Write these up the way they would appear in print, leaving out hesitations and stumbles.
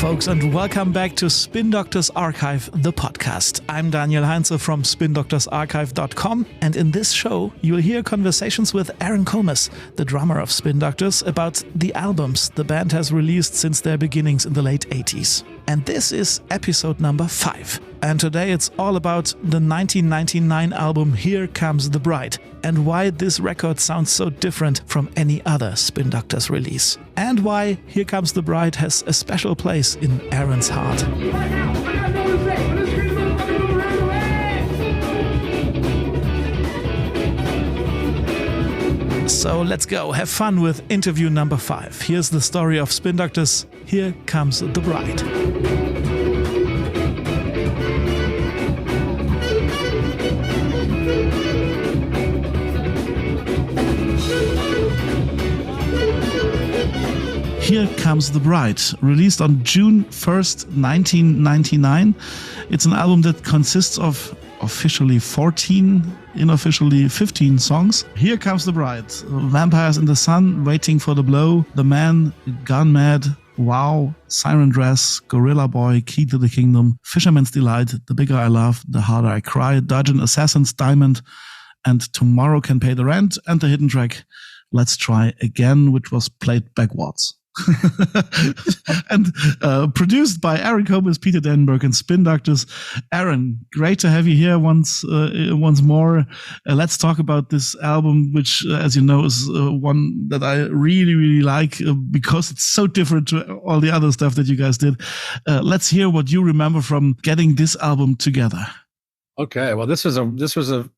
folks, and welcome back to Spin Doctors Archive, the podcast. I'm Daniel Heinze from spindoctorsarchive.com, and in this show, you'll hear conversations with Aaron Comas, the drummer of Spin Doctors, about the albums the band has released since their beginnings in the late 80s. And this is episode number 5. And today it's all about the 1999 album Here Comes the Bride, and why this record sounds so different from any other Spin Doctors release. And why Here Comes the Bride has a special place in Aaron's heart. So let's go, have fun with interview number 5. Here's the story of Spin Doctors, Here Comes the Bride. Here Comes the Bride, released on June 1st, 1999. It's an album that consists of officially 14, unofficially 15 songs. Here Comes the Bride, Vampires in the Sun, Waiting for the Blow, The Man, Gone Mad, Wow, Siren Dress, Gorilla Boy, Key to the Kingdom, Fisherman's Delight, The Bigger I Love, The Harder I Cry, Dungeon Assassins, Diamond, and Tomorrow Can Pay the Rent, and the hidden track Let's Try Again, which was played backwards. And produced by Aaron Comas, Peter Denberg, and Spin Doctors. Aaron, great to have you here once more. Let's talk about this album, which, as you know, is one that I really, really like because it's so different to all the other stuff that you guys did. Let's hear what you remember from getting this album together. Okay, well, this was a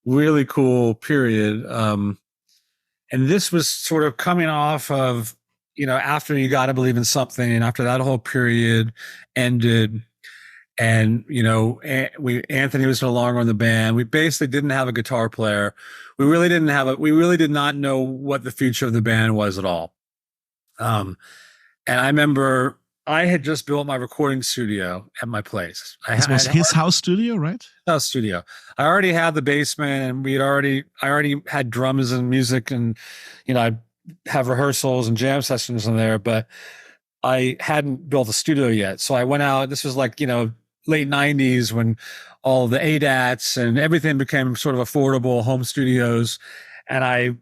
really cool period, and this was sort of coming off of, you know, after You Gotta Believe in Something, and after that whole period ended, and, you know, Anthony was no longer in the band. We basically didn't have a guitar player. We really did not know what the future of the band was at all. And I remember I had just built my recording studio at my place. This was his house studio, right? House studio. I already had the basement, and I already had drums and music, and, you know, I have rehearsals and jam sessions in there, but I hadn't built a studio yet. So I went out. This was like, you know, late 90s when all the ADATs and everything became sort of affordable home studios. And I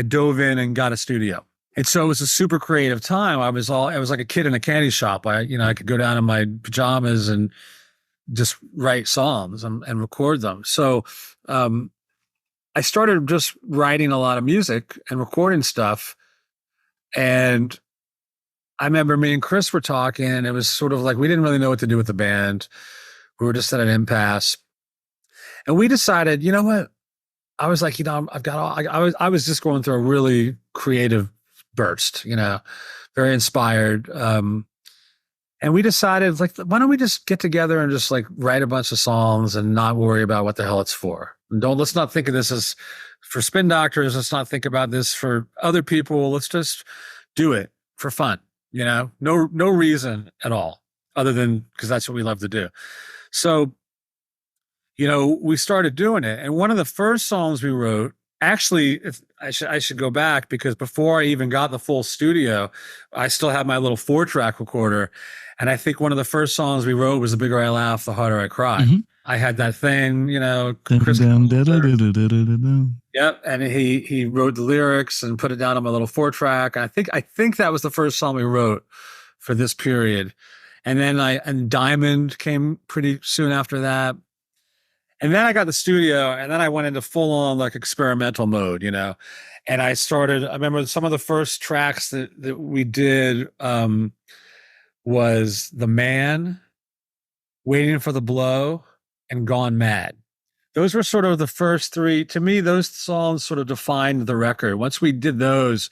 dove in and got a studio. And so it was a super creative time. I was like a kid in a candy shop. I could go down in my pajamas and just write songs and record them. So, I started just writing a lot of music and recording stuff. And I remember me and Chris were talking, and it was sort of like we didn't really know what to do with the band. We were just at an impasse. And we decided, you know what? I was like, you know, I was just going through a really creative burst, you know, very inspired. And we decided, like, why don't we just get together and just like write a bunch of songs and not worry about what the hell it's for? Let's not think of this as for Spin Doctors. Let's not think about this for other people. Let's just do it for fun. You know, no reason at all other than because that's what we love to do. So, you know, we started doing it. And one of the first songs we wrote, actually, I should go back, because before I even got the full studio, I still had my little 4-track recorder. And I think one of the first songs we wrote was The Bigger I Laugh, The Harder I Cry. Mm-hmm. I had that thing, you know, Chris. Yep, and he wrote the lyrics and put it down on my little 4-track. I think that was the first song we wrote for this period. And then Diamond came pretty soon after that. And then I got the studio, and then I went into full on like experimental mode, you know. And I remember some of the first tracks that we did was The Man, Waiting for the Blow, and Gone Mad. Those were sort of the first 3. To me, those songs sort of defined the record. Once we did those,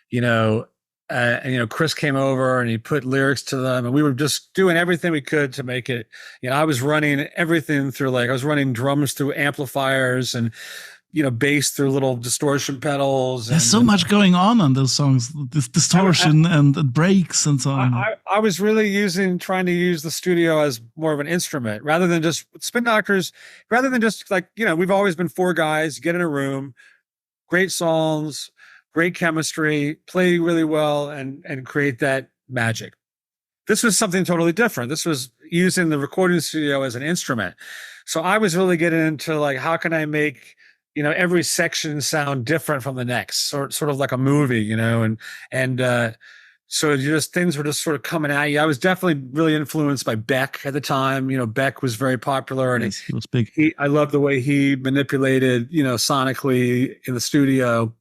you know, and, you know, Chris came over and he put lyrics to them, and we were just doing everything we could to make it, you know, I was running everything through, I was running drums through amplifiers and, you know, bass through little distortion pedals. There's so much going on those songs, this distortion and breaks and so on. I was really trying to use the studio as more of an instrument rather than just Spin Doctors, rather than just like, you know, we've always been 4 guys, get in a room, great songs, great chemistry, play really well, and create that magic. this was something totally different. This was using the recording studio as an instrument. So I was really getting into like, how can I make, every section sound different from the next, sort of like a movie, and so things were just sort of coming at you. I was definitely really influenced by Beck at the time. Beck was very popular, and Yes, he was big. I loved the way he manipulated, sonically in the studio.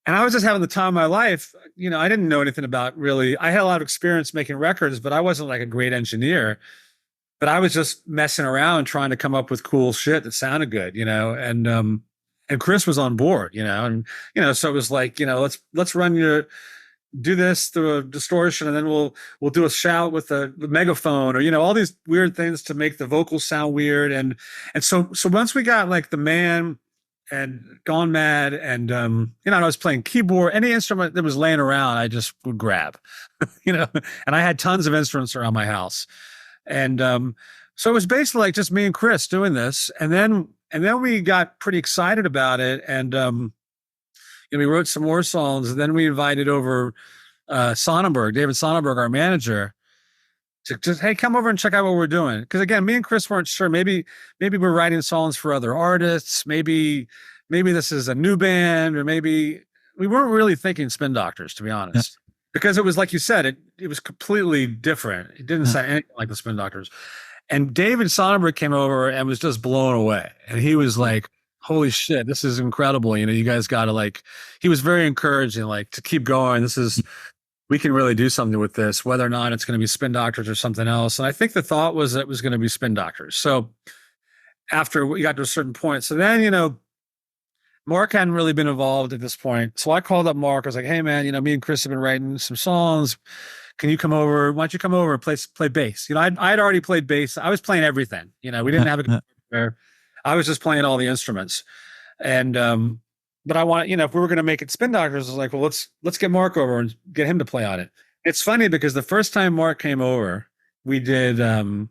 And I was just having the time of my life. I didn't know anything about really. I had a lot of experience making records, but I wasn't like a great engineer. But I was just messing around trying to come up with cool shit that sounded good, and Chris was on board, so it was like, let's do this through a distortion, and then we'll do a shout with the megaphone, or all these weird things to make the vocals sound weird. And so once we got like The Man and Gone Mad, and I was playing keyboard, any instrument that was laying around, I just would grab, and I had tons of instruments around my house. And so it was basically like just me and Chris doing this. And then we got pretty excited about it. And we wrote some more songs. And then we invited over David Sonnenberg, our manager, to just, hey, come over and check out what we're doing. Because again, me and Chris weren't sure. Maybe we're writing songs for other artists. Maybe this is a new band, or maybe we weren't really thinking Spin Doctors, to be honest. Yeah. Because it was like you said, it was completely different. It didn't sound anything like the Spin Doctors. And David Sonnenberg came over and was just blown away. And he was like, holy shit, this is incredible. You guys got to he was very encouraging, to keep going. We can really do something with this, whether or not it's going to be Spin Doctors or something else. And I think the thought was that it was going to be Spin Doctors. So after we got to a certain point, so then, Mark hadn't really been involved at this point. So I called up Mark. I was like, hey man, me and Chris have been writing some songs. Can you come over? Why don't you come over and play bass? I'd already played bass. I was playing everything. We didn't have a guitar there. I was just playing all the instruments. And but I want, if we were going to make it Spin Doctors, I was like, well, let's get Mark over and get him to play on it. It's funny because the first time Mark came over, we did the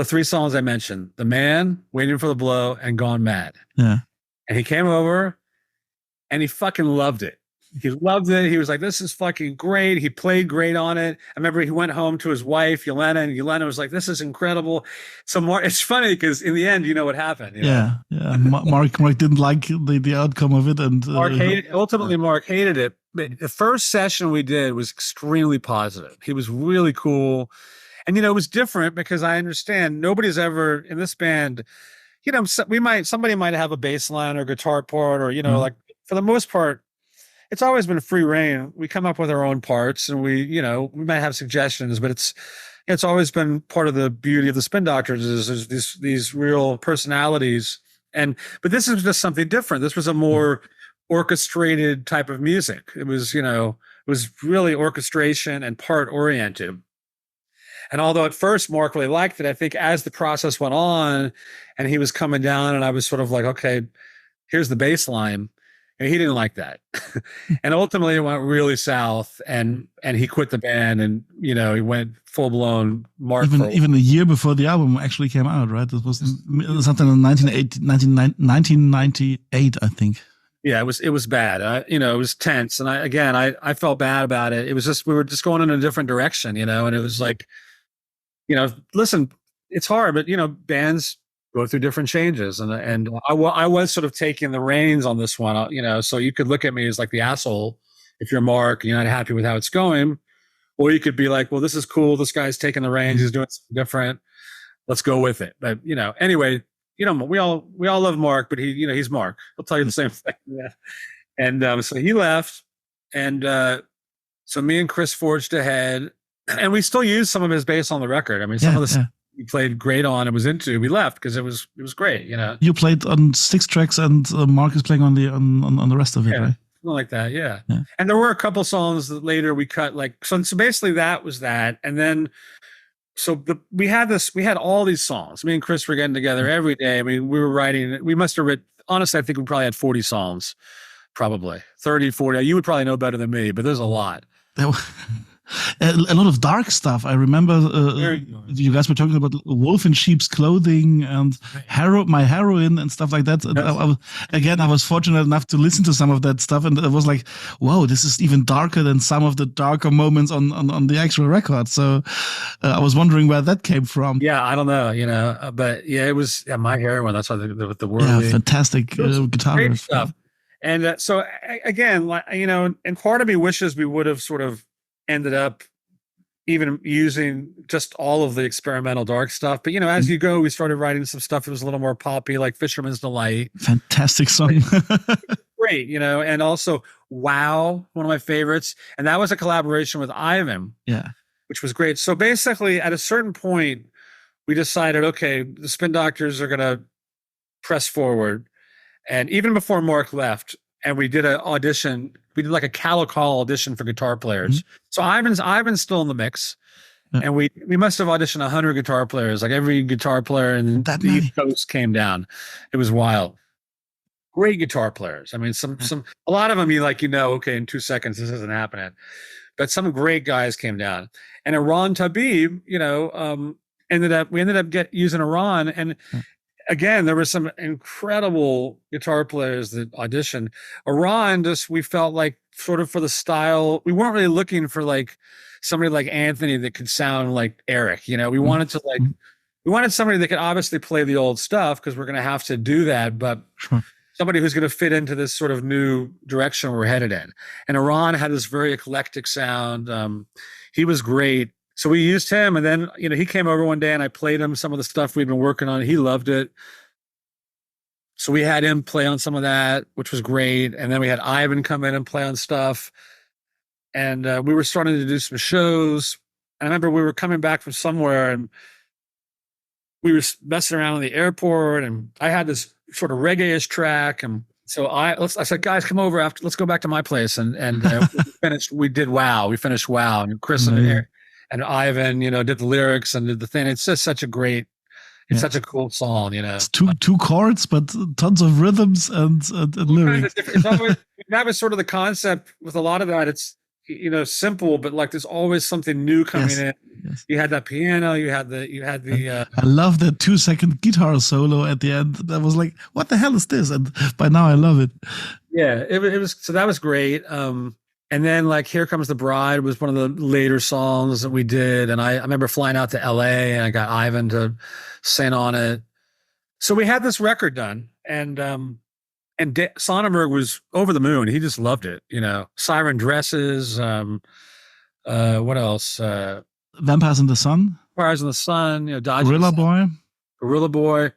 three songs I mentioned: The Man, Waiting for the Blow, and Gone Mad. Yeah. And he came over and he fucking loved it. He loved it. He was like, this is fucking great. He played great on it. I remember he went home to his wife, Yelena, and Yelena was like, this is incredible. So Mark, it's funny because in the end, what happened. Yeah. Mark didn't like the outcome of it. And ultimately, Mark hated it. But the first session we did was extremely positive. He was really cool. And, it was different because I understand nobody's ever in this band, somebody might have a bass line or guitar part, or, for the most part, it's always been free reign. We come up with our own parts, and we might have suggestions, but it's always been part of the beauty of the Spin Doctors is there's these real personalities. But this is just something different. This was a more orchestrated type of music. It was, it was really orchestration and part oriented. And although at first Mark really liked it, I think as the process went on and he was coming down and I was sort of like, okay, here's the bass line. And he didn't like that. And ultimately it went really south and he quit the band and, he went full blown Mark. Even a year before the album actually came out, right? It was something in 1998, I think. Yeah, it was bad. It was tense. And I felt bad about it. It was just, we were just going in a different direction, and it was like, listen, it's hard, but, bands go through different changes. And I was sort of taking the reins on this one, so you could look at me as like the asshole if you're Mark, you're not happy with how it's going. Or you could be like, well, this is cool. This guy's taking the reins. He's doing something different. Let's go with it. But, anyway, we all love Mark, but he's Mark. He'll tell you the same thing. Yeah. And so he left. And so me and Chris forged ahead. And we still use some of his bass on the record. I mean, some of the stuff he played great on and was into, we left because it was great, You played on 6 tracks and Mark is playing on the rest of it, right? Something like that, yeah. And there were a couple songs that later we cut, so basically that was that. And then we had all these songs. Me and Chris were getting together every day. I mean, we were writing, we must have written, honestly, I think we probably had 40 songs, probably 30, 40. You would probably know better than me, but there's a lot. A lot of dark stuff. I remember you guys were talking about wolf in sheep's clothing and my heroine and stuff like that. Yes. I was fortunate enough to listen to some of that stuff, and it was like, whoa, this is even darker than some of the darker moments on the actual record. So I was wondering where that came from. Yeah, I don't know, but yeah, it was my heroine. That's why the word. Yeah, fantastic guitar great stuff. And so again, and part of me wishes we would have sort of ended up even using just all of the experimental dark stuff. But, as you go, we started writing some stuff that was a little more poppy, like Fisherman's Delight. Fantastic song. Great, and also Wow, one of my favorites. And that was a collaboration with Ivan. Yeah. Which was great. So basically, at a certain point, we decided, okay, the Spin Doctors are going to press forward. And even before Mark left, and we did an audition, we did like a Call audition for guitar players. Mm-hmm. So Ivan's still in the mix. Yeah. And we must have auditioned 100 guitar players. Like every guitar player in the East Coast came down. It was wild. Great guitar players. I mean, a lot of them okay, in 2 seconds, this isn't happening. But some great guys came down. And Iran Tabib, we ended up using Iran. And again, there were some incredible guitar players that auditioned. Iran, we felt like sort of for the style, we weren't really looking for like somebody like Anthony that could sound like Eric. We wanted to we wanted somebody that could obviously play the old stuff because we're going to have to do that, but somebody who's going to fit into this sort of new direction we're headed in. And Iran had this very eclectic sound. He was great. So we used him, and then, he came over one day and I played him some of the stuff we'd been working on. He loved it. So we had him play on some of that, which was great. And then we had Ivan come in and play on stuff. And we were starting to do some shows. I remember we were coming back from somewhere and we were messing around in the airport, and I had this sort of reggae-ish track. And so I said, guys, come over let's go back to my place. And we did Wow. We finished Wow. And Chris and Ivan, did the lyrics and did the thing. It's just such a great, such a cool song, It's two chords, but tons of rhythms and lyrics. That was sort of the concept with a lot of that. It's, simple, but like there's always something new coming in. Yes. You had that piano, you had the I love that 2-second guitar solo at the end. That was like, what the hell is this? And by now I love it. Yeah, it was, so that was great. And then like Here Comes the Bride was one of the later songs that we did. And I remember flying out to LA and I got Ivan to sing on it. So we had this record done, and Sonnenberg was over the moon. He just loved it, Siren Dresses. What else? Vampires in the Sun. Vampires in the Sun, Gorilla Boy,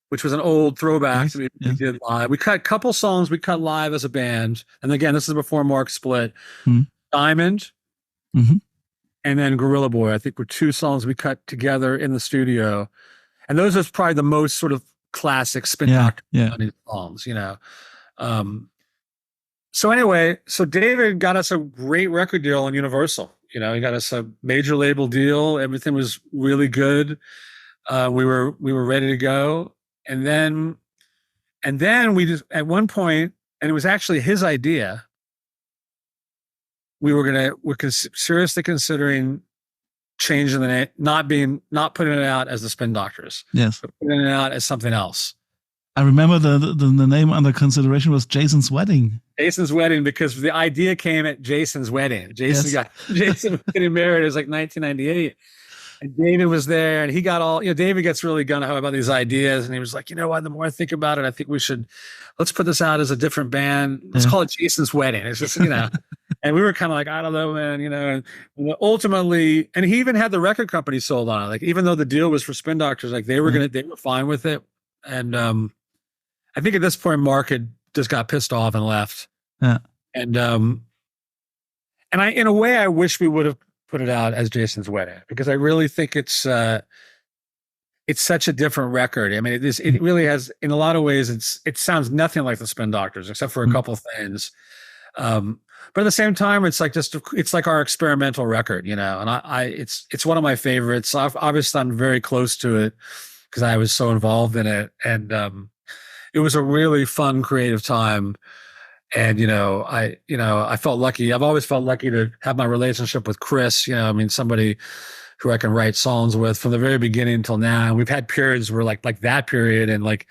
which was an old throwback that we did live. We cut a couple songs we cut live as a band. And again, this is before Mark split. Diamond, and then Gorilla Boy, I think, were 2 songs we cut together in the studio. And those are probably the most sort of classic Spin Doctor songs, So anyway, so David got us a great record deal on Universal. He got us a major label deal. Everything was really good. We were ready to go. And then we just, at one point, and it was actually his idea, we're seriously considering changing the name, not putting it out as the Spin Doctors. Yes. But putting it out as something else. I remember the name under consideration was Jason's Wedding. Jason's Wedding, because the idea came at Jason's wedding. Jason was getting married. It was like 1998. And David was there, and he got all, David gets really gung-ho about these ideas. And he was like, what, the more I think about it, I think let's put this out as a different band. Let's call it Jason's Wedding. It's just, and we were kind of like, I don't know, man, and ultimately, and he even had the record company sold on it. Like, even though the deal was for Spin Doctors, like they were fine with it. And I think at this point, Mark had just got pissed off and left. Yeah. And I, in a way, I wish we would have put it out as Jason's Wedding, because I really think it's such a different record. I mean, it really has, in a lot of ways, it sounds nothing like the Spin Doctors, except for a couple of things. But at the same time, it's like our experimental record, and it's one of my favorites. Obviously, I'm very close to it because I was so involved in it. And it was a really fun, creative time. And, I felt lucky. I've always felt lucky to have my relationship with Chris, I mean, somebody who I can write songs with from the very beginning until now. And we've had periods where like that period and like,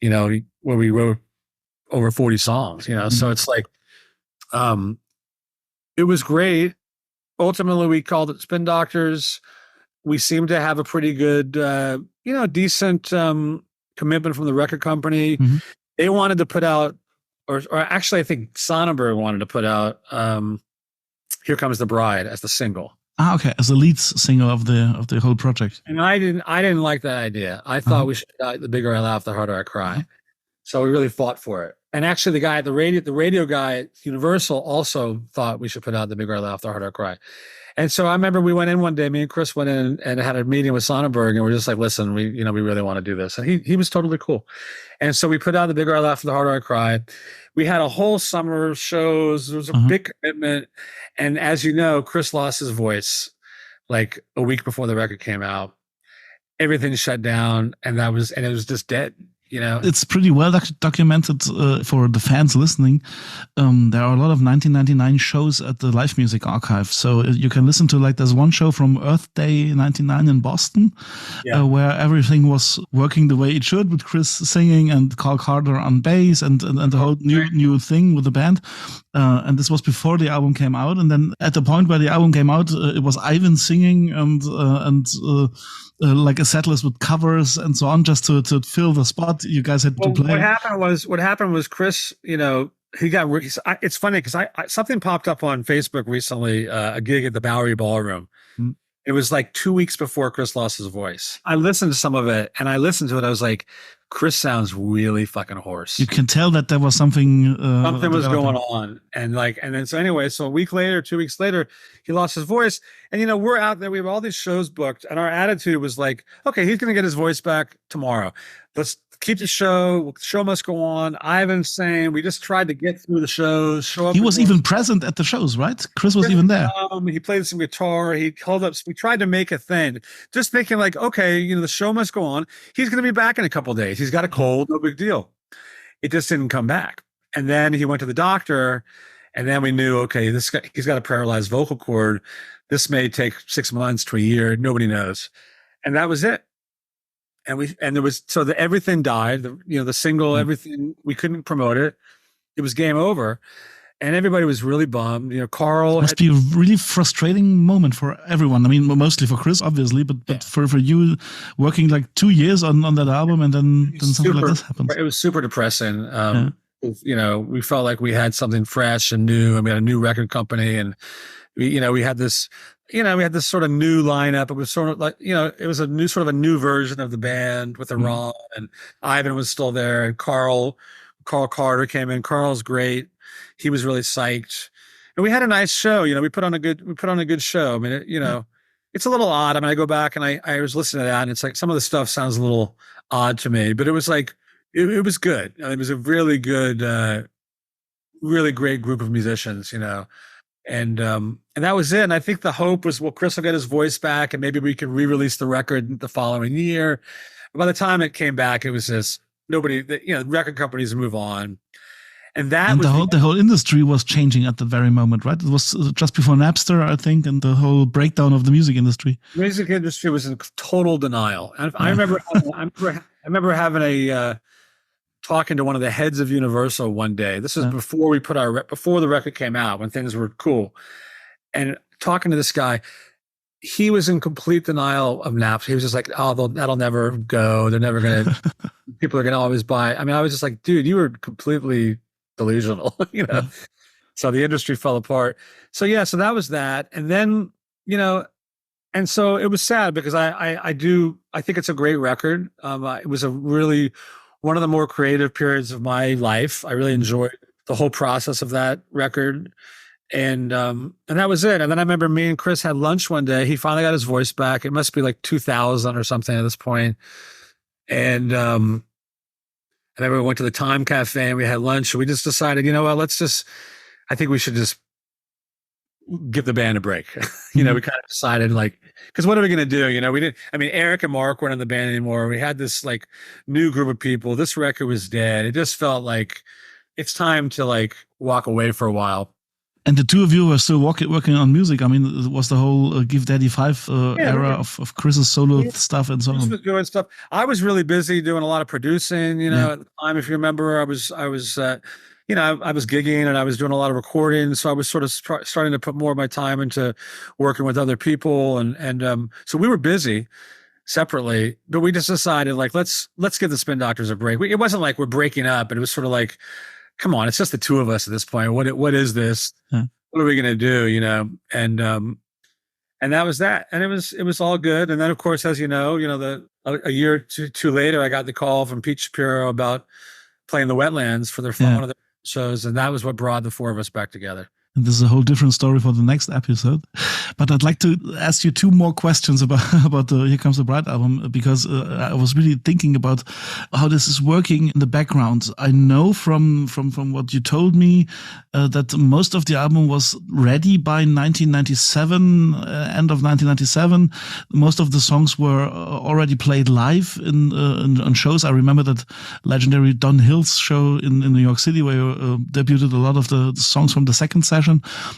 where we wrote over 40 songs, so it's like, um, it was great. Ultimately, we called it Spin Doctors. We seemed to have a pretty good, decent commitment from the record company. Mm-hmm. They wanted to put out, or actually, I think Sonnenberg wanted to put out "Here Comes the Bride" as the single. Okay, as the lead singer of the whole project. And I didn't like that idea. I thought we should "The Bigger I Laugh, the Harder I Cry." So we really fought for it. And actually, the guy at the radio guy at Universal also thought we should put out "The Bigger I Laugh, the Harder I Cry." And so I remember we went in one day, me and Chris went in and had a meeting with Sonnenberg, and we're just like, listen, we really want to do this. And he was totally cool. And so we put out "The Bigger I Laugh, the Harder I Cry." We had a whole summer of shows. There was a big commitment. And as you know, Chris lost his voice like a week before the record came out. Everything shut down, and it was just dead. It's pretty well documented for the fans listening. There are a lot of 1999 shows at the Live Music Archive, so you can listen to, like, there's one show from Earth Day 99 in Boston, where everything was working the way it should, with Chris singing and Carl Carter on bass and the whole new thing with the band. And this was before the album came out. And then at the point where the album came out, it was Ivan singing and like a set list with covers and so on, just to fill the spot you guys had to play. What happened was Chris, it's funny because I something popped up on Facebook recently, a gig at the Bowery Ballroom. It was like 2 weeks before Chris lost his voice. I listened to some of it, and I was like, Chris sounds really fucking hoarse. You can tell that there was something was going on. And then so anyway, so a week later, 2 weeks later, he lost his voice. And, we're out there, we have all these shows booked, and our attitude was like, okay, he's going to get his voice back tomorrow. Let's keep the show. The show must go on. Ivan's saying we just tried to get through the shows. He was even present at the shows, right? Chris was even there. He played some guitar. He held up. We tried to make a thing, just thinking like, okay, the show must go on. He's going to be back in a couple of days. He's got a cold. No big deal. It just didn't come back. And then he went to the doctor, and then we knew, okay, this guy, he's got a paralyzed vocal cord. This may take 6 months to a year. Nobody knows. And that was it. And there was, everything died, the single, everything, we couldn't promote it. It was game over, and everybody was really bummed. Carl, it must be a really frustrating moment for everyone. I mean, mostly for Chris, obviously, but for you working like 2 years on that album, and then something like this happens. It was super depressing. We felt like we had something fresh and new, and we had a new record company, and we had this, we had this sort of new lineup. It was sort of like, it was a new version of the band with Ron, and Ivan was still there, and Carl Carter came in. Carl's great. He was really psyched, and we had a nice show. We put on a good show. I mean, it's a little odd. I mean, I go back and I was listening to that, and it's like some of the stuff sounds a little odd to me, but it was like, it was good. It was a really good, really great group of musicians, and that was it. And I think the hope was, well, Chris will get his voice back, and maybe we could re-release the record the following year. But by the time it came back, it was just nobody. Record companies move on, and the whole industry was changing at the very moment, right? It was just before Napster, I think, and the whole breakdown of the music industry. The music industry was in total denial. And I remember having a talking to one of the heads of Universal one day. This is before we before the record came out, when things were cool. And talking to this guy, he was in complete denial of Napster. He was just like, "Oh, that'll never go. They're never gonna. People are gonna always buy." I mean, I was just like, "Dude, you were completely delusional," So the industry fell apart. So that was that. And then, and so it was sad because I think it's a great record. It was a really one of the more creative periods of my life. I really enjoyed the whole process of that record. And that was it. And then I remember me and Chris had lunch one day. He finally got his voice back. It must be like 2000 or something at this point. And I remember we went to the Time Cafe and we had lunch. And we just decided, I think we should just give the band a break. We kind of decided, like, because what are we going to do? Eric and Mark weren't in the band anymore. We had this like new group of people. This record was dead. It just felt like it's time to like walk away for a while. And the two of you were still working on music. I mean, it was the whole Give Daddy Five era of Chris's solo stuff and so on. Was doing stuff. I was really busy doing a lot of producing. You know, at the time, if you remember, I was you know, I was gigging and I was doing a lot of recording. So I was sort of starting to put more of my time into working with other people, and so we were busy separately. But we just decided like let's give the Spin Doctors a break. It wasn't like we're breaking up, but it was sort of like, come on, it's just the two of us at this point. What is this? Yeah. What are we gonna do? You know, and that was that, and it was all good. And then, of course, as you know, a year or two later, I got the call from Pete Shapiro about playing the Wetlands for one of their shows, and that was what brought the four of us back together. And this is a whole different story for the next episode. But I'd like to ask you two more questions about the Here Comes the Bride album, because I was really thinking about how this is working in the background. I know from what you told me that most of the album was ready by 1997, end of 1997. Most of the songs were already played live on shows. I remember that legendary Don Hill's show in New York City, where you debuted a lot of the songs from the second session.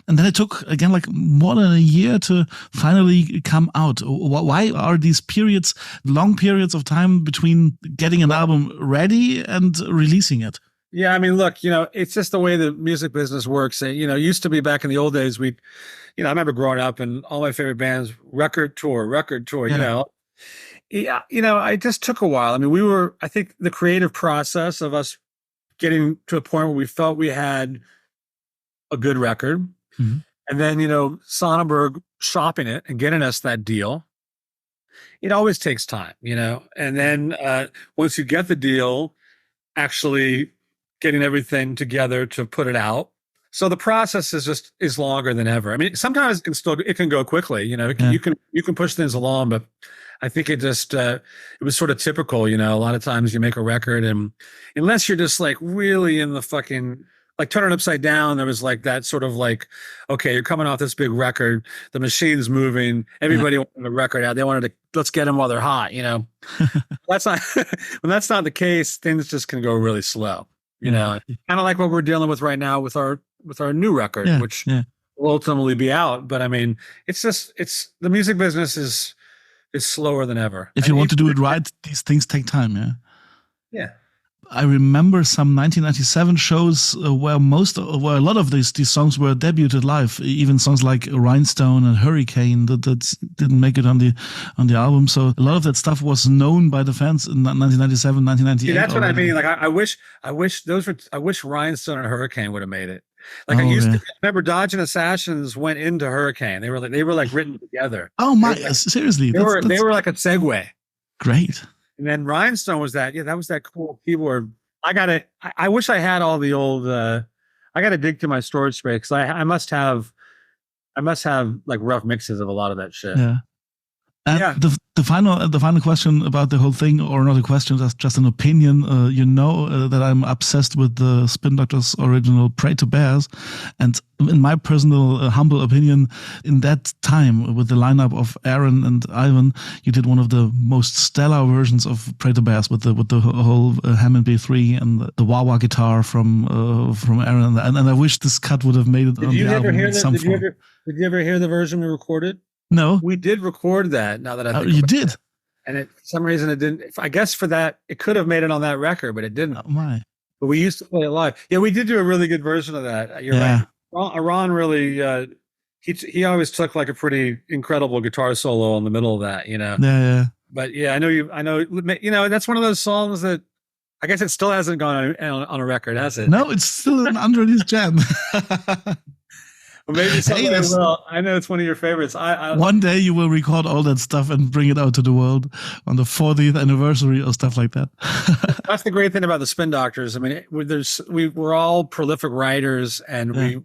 And then it took, again, like more than a year to finally come out. Why are these periods, long periods of time between getting an album ready and releasing it? Yeah, I mean, look, it's just the way the music business works. It used to be back in the old days, I remember growing up and all my favorite bands, record tour, Yeah, it just took a while. I mean, I think the creative process of us getting to a point where we felt we had a good record. Mm-hmm. And then, Sonnenberg shopping it and getting us that deal. It always takes time, and then once you get the deal, actually getting everything together to put it out. So the process is longer than ever. I mean, sometimes it can go quickly, you can push things along, but I think it was sort of typical, a lot of times you make a record and unless you're just like really in the fucking, like Turn It Upside Down, there was like that sort of like, okay, you're coming off this big record, the machine's moving, everybody wanted a record out. They wanted to, let's get them while they're hot, That's not, when that's not the case, things just can go really slow, kind of like what we're dealing with right now with our new record, which will ultimately be out. But I mean, it's the music business is slower than ever. If you want to do it right, these things take time, yeah? Yeah. I remember some 1997 shows where a lot of these songs were debuted live. Even songs like Rhinestone and Hurricane that didn't make it on the album. So a lot of that stuff was known by the fans in 1997, 1998. Yeah, that's what I mean. Like I wish Rhinestone and Hurricane would have made it. Like to remember, Dodge and Assassins went into Hurricane. They were like written together. Oh my, seriously, they were like a segue. Great. And then Rhinestone was that was that cool keyboard. I wish I had all the old, I got to dig through my storage space because I must have like rough mixes of a lot of that shit. Yeah. And the final question about the whole thing, or not a question, that's just an opinion. That I'm obsessed with the Spin Doctors original "Pray to Bears," and in my personal humble opinion, in that time with the lineup of Aaron and Ivan, you did one of the most stellar versions of "Pray to Bears" with the whole Hammond B3 and the wah-wah guitar from Aaron, and I wish this cut would have made it on the album in some form. Did you ever hear the version we recorded? No, we did record that. Now that I think you did, and for some reason it didn't. I guess for that it could have made it on that record, but it didn't. Oh my! But we used to play it live. Yeah, we did do a really good version of that. You're right. Ron really, he always took like a pretty incredible guitar solo in the middle of that. Yeah. But yeah, I know. That's one of those songs that I guess it still hasn't gone on a record, has it? No, it's still an unreleased jam. Well, maybe someday will. I know it's one of your favorites. One day you will record all that stuff and bring it out to the world on the 40th anniversary or stuff like that. That's the great thing about the Spin Doctors. I mean, we're all prolific writers, and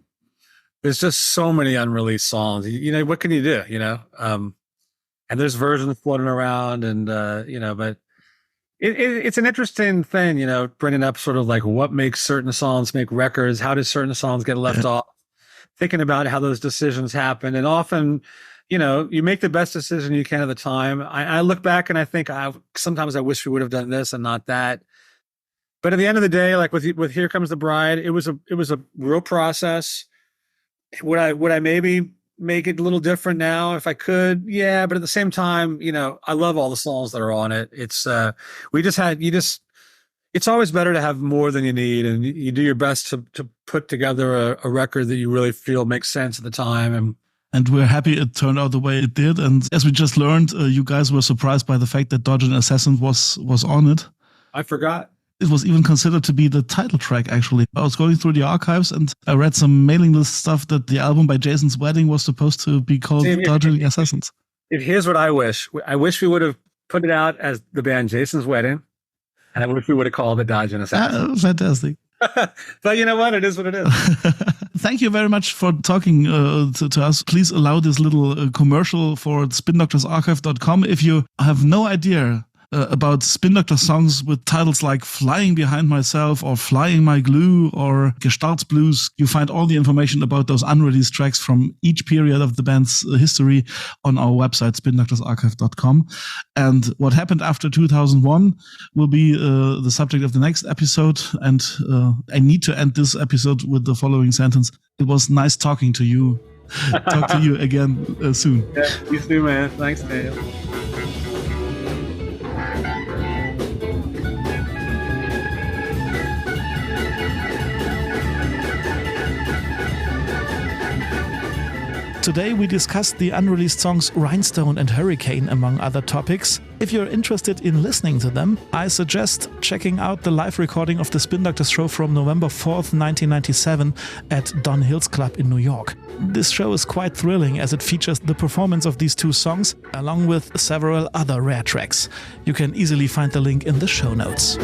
there's just so many unreleased songs. What can you do? And there's versions floating around, and but it's an interesting thing. Bringing up sort of like what makes certain songs make records. How do certain songs get left off? Thinking about how those decisions happen. And often, you make the best decision you can at the time. I look back and I think sometimes I wish we would have done this and not that. But at the end of the day, like with Here Comes the Bride, it was a real process. Would I maybe make it a little different now if I could? Yeah, but at the same time, I love all the songs that are on it. It's it's always better to have more than you need, and you do your best to put together a record that you really feel makes sense at the time. And we're happy it turned out the way it did. And as we just learned, you guys were surprised by the fact that Dodge and Assassin was on it. I forgot. It was even considered to be the title track, actually. I was going through the archives and I read some mailing list stuff that the album by Jason's Wedding was supposed to be called Dodge and Assassins. Here's what I wish. I wish we would have put it out as the band Jason's Wedding. And I wish we would have called it Dodge and Assassins. Fantastic. But you know what? It is what it is. Thank you very much for talking to us. Please allow this little commercial for spindoctorsarchive.com. If you have no idea about Spin Doctor songs with titles like Flying Behind Myself or Flying My Glue or Gestarts Blues, you find all the information about those unreleased tracks from each period of the band's history on our website, spindoctorsarchive.com. And what happened after 2001 will be the subject of the next episode. And I need to end this episode with the following sentence. It was nice talking to you. Talk to you again soon. Yeah, you too, man. Thanks, Daniel. Today we discussed the unreleased songs Rhinestone and Hurricane, among other topics. If you're interested in listening to them, I suggest checking out the live recording of the Spin Doctors show from November 4th, 1997 at Don Hill's Club in New York. This show is quite thrilling as it features the performance of these two songs, along with several other rare tracks. You can easily find the link in the show notes.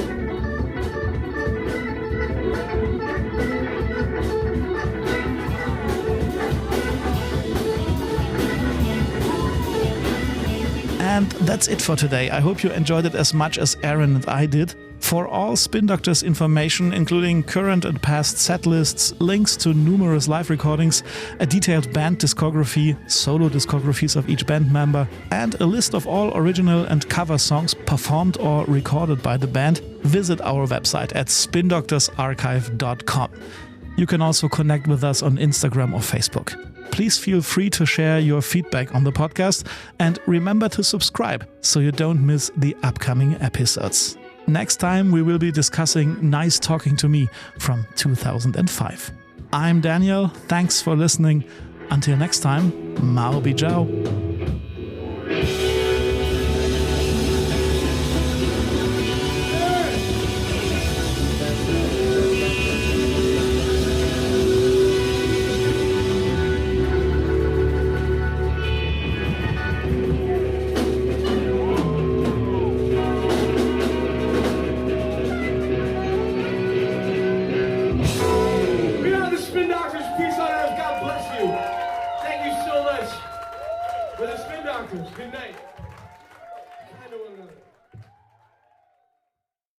And that's it for today. I hope you enjoyed it as much as Aaron and I did. For all Spin Doctors information, including current and past set lists, links to numerous live recordings, a detailed band discography, solo discographies of each band member, and a list of all original and cover songs performed or recorded by the band, visit our website at spindoctorsarchive.com. You can also connect with us on Instagram or Facebook. Please feel free to share your feedback on the podcast and remember to subscribe so you don't miss the upcoming episodes. Next time we will be discussing Nice Talking to Me from 2005. I'm Daniel, thanks for listening. Until next time, Mao Bijao. With the Spin Doctors. Good night.